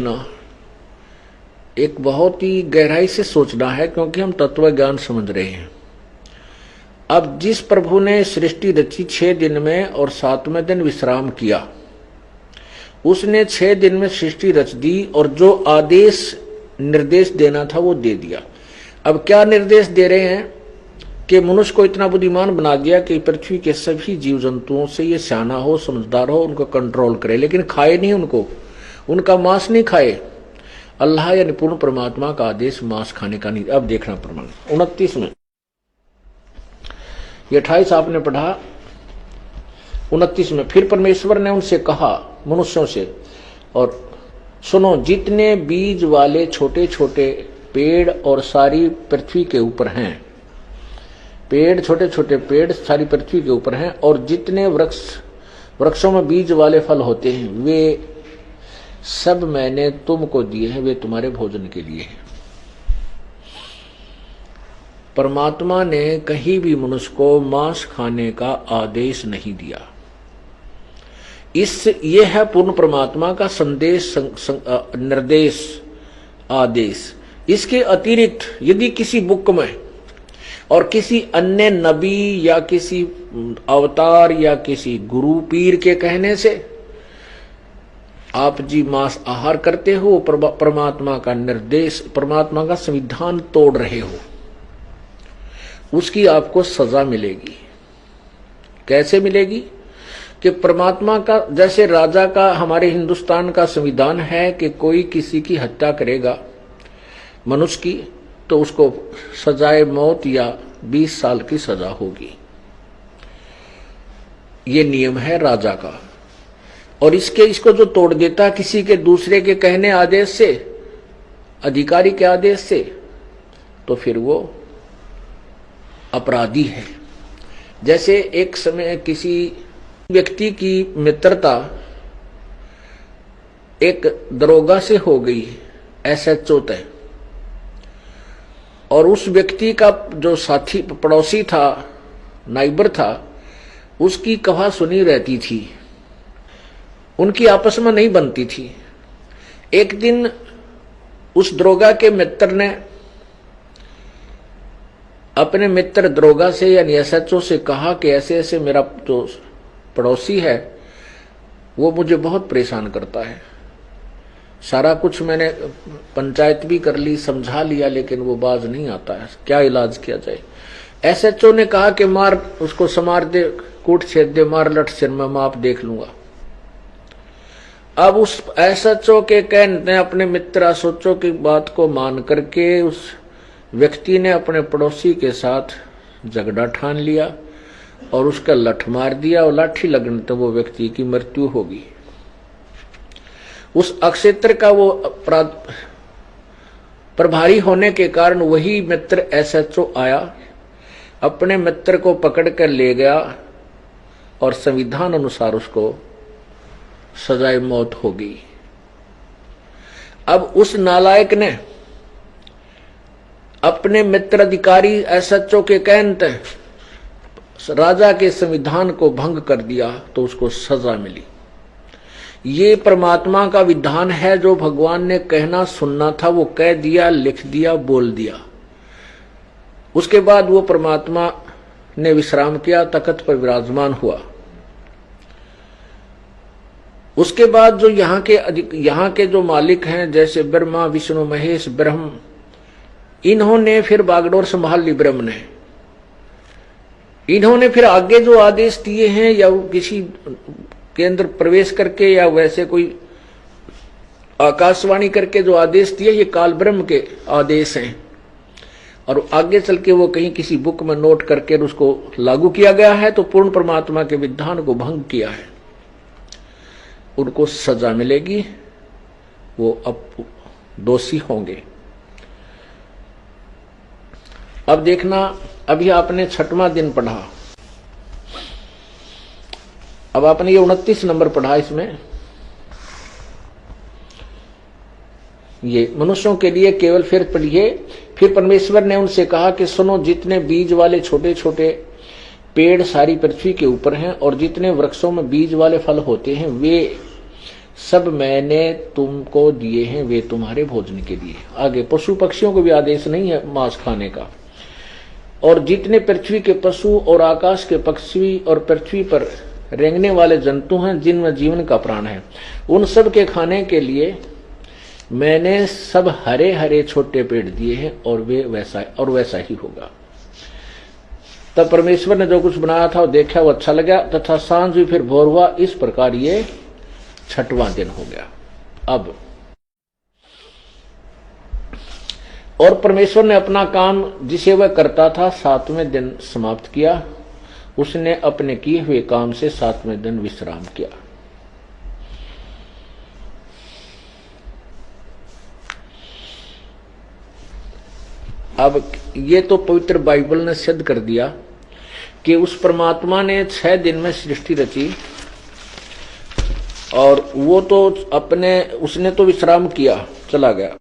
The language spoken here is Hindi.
देखना एक बहुत ही गहराई से सोचना है, क्योंकि हम तत्व ज्ञान समझ रहे हैं। अब जिस प्रभु ने सृष्टि रची 6 दिन में और 7वें दिन विश्राम किया, उसने 6 दिन में सृष्टि रच दी और जो आदेश निर्देश देना था वो दे दिया। अब क्या निर्देश दे रहे हैं कि मनुष्य को इतना बुद्धिमान बना दिया कि पृथ्वी के सभी जीव जंतुओं से ये सियाना हो, समझदार हो, उनको कंट्रोल करे, लेकिन खाए नहीं उनको, उनका मांस नहीं खाए। अल्लाह या निपुण परमात्मा का आदेश मांस खाने का नहीं। अब देखना प्रमाण 29 में, ये 28 आपने पढ़ा। 29 में फिर परमेश्वर ने उनसे कहा, मनुष्यों से, और सुनो, जितने बीज वाले छोटे छोटे पेड़ और सारी पृथ्वी के ऊपर हैं, पेड़, छोटे छोटे पेड़ सारी पृथ्वी के ऊपर हैं, और जितने वृक्षों में बीज वाले फल होते हैं, वे सब मैंने तुमको दिए हैं, वे तुम्हारे भोजन के लिए हैं। परमात्मा ने कहीं भी मनुष्य को मांस खाने का आदेश नहीं दिया। ये है पूर्ण परमात्मा का संदेश, निर्देश, आदेश। इसके अतिरिक्त यदि किसी बुक में और किसी अन्य नबी या किसी अवतार या किसी गुरु पीर के कहने से आप जी मांस आहार करते हो, परमात्मा का निर्देश, परमात्मा का संविधान तोड़ रहे हो, उसकी आपको सजा मिलेगी। कैसे मिलेगी? कि परमात्मा का, जैसे राजा का, हमारे हिंदुस्तान का संविधान है कि कोई किसी की हत्या करेगा मनुष्य की, तो उसको सजाए मौत या 20 साल की सजा होगी। ये नियम है राजा का। और इसको जो तोड़ देता किसी के दूसरे के कहने आदेश से, अधिकारी के आदेश से, तो फिर वो अपराधी है। जैसे एक समय किसी व्यक्ति की मित्रता एक दरोगा से हो गई, SHO तय, और उस व्यक्ति का जो साथी पड़ोसी था, नाइबर था, उसकी कहा सुनी रहती थी, उनकी आपस में नहीं बनती थी। एक दिन उस दरोगा के मित्र ने अपने मित्र दरोगा से यानी SHO से कहा कि ऐसे ऐसे मेरा जो पड़ोसी है वो मुझे बहुत परेशान करता है, सारा कुछ मैंने पंचायत भी कर ली, समझा लिया, लेकिन वो बाज नहीं आता है, क्या इलाज किया जाए? SHO ने कहा कि मार उसको, समार दे, कूट छेद दे, मार लट सिर में, मैं आप देख लूंगा। अब उस SHO के कहने अपने मित्र SHO की बात को मान करके उस व्यक्ति ने अपने पड़ोसी के साथ झगड़ा ठान लिया और उसका लठ मार दिया, और लाठी लगने तो वो व्यक्ति की मृत्यु होगी। उस अक्षेत्र का वो अपराध प्रभारी होने के कारण वही मित्र SHO आया, अपने मित्र को पकड़ कर ले गया और संविधान अनुसार उसको सजाए मौत हो गई। अब उस नालायक ने अपने मित्र अधिकारी SHO के कहने राजा के संविधान को भंग कर दिया, तो उसको सजा मिली। ये परमात्मा का विधान है, जो भगवान ने कहना सुनना था वो कह दिया, लिख दिया, बोल दिया। उसके बाद वो परमात्मा ने विश्राम किया, तख्त पर विराजमान हुआ। उसके बाद जो यहाँ के जो मालिक हैं, जैसे ब्रह्मा, विष्णु, महेश, ब्रह्म, इन्होंने फिर बागडोर संभाल ली। ब्रह्म ने, इन्होंने फिर आगे जो आदेश दिए हैं, या किसी के अंदर प्रवेश करके या वैसे कोई आकाशवाणी करके जो आदेश दिए, ये काल ब्रह्म के आदेश हैं, और आगे चल के वो कहीं किसी बुक में नोट करके उसको लागू किया गया है, तो पूर्ण परमात्मा के विधान को भंग किया है, उनको सजा मिलेगी, वो अब दोषी होंगे। अब देखना, अभी आपने 6वां दिन पढ़ा, अब आपने ये 29 नंबर पढ़ा। इसमें ये मनुष्यों के लिए केवल, फिर पढ़िए, फिर परमेश्वर ने उनसे कहा कि सुनो, जितने बीज वाले छोटे छोटे पेड़ सारी पृथ्वी के ऊपर हैं और जितने वृक्षों में बीज वाले फल होते हैं, वे सब मैंने तुमको दिए हैं, वे तुम्हारे भोजन के लिए। आगे पशु पक्षियों को भी आदेश नहीं है मांस खाने का। और जितने पृथ्वी के पशु और आकाश के पक्षी और पृथ्वी पर रेंगने वाले जंतु हैं जिनमें जीवन का प्राण है, उन सब के खाने के लिए मैंने सब हरे हरे छोटे पेड़ दिए हैं, और वे वैसा ही होगा। तब परमेश्वर ने जो कुछ बनाया था वो देखा, वो अच्छा लगा, तथा सांझ भी फिर भोर हुआ। इस प्रकार ये 6वां दिन हो गया। अब और परमेश्वर ने अपना काम जिसे वह करता था 7वें दिन समाप्त किया। उसने अपने किए हुए काम से 7वें दिन विश्राम किया। अब ये तो पवित्र बाइबल ने सिद्ध कर दिया कि उस परमात्मा ने 6 दिन में सृष्टि रची, और वो तो उसने तो विश्राम किया, चला गया।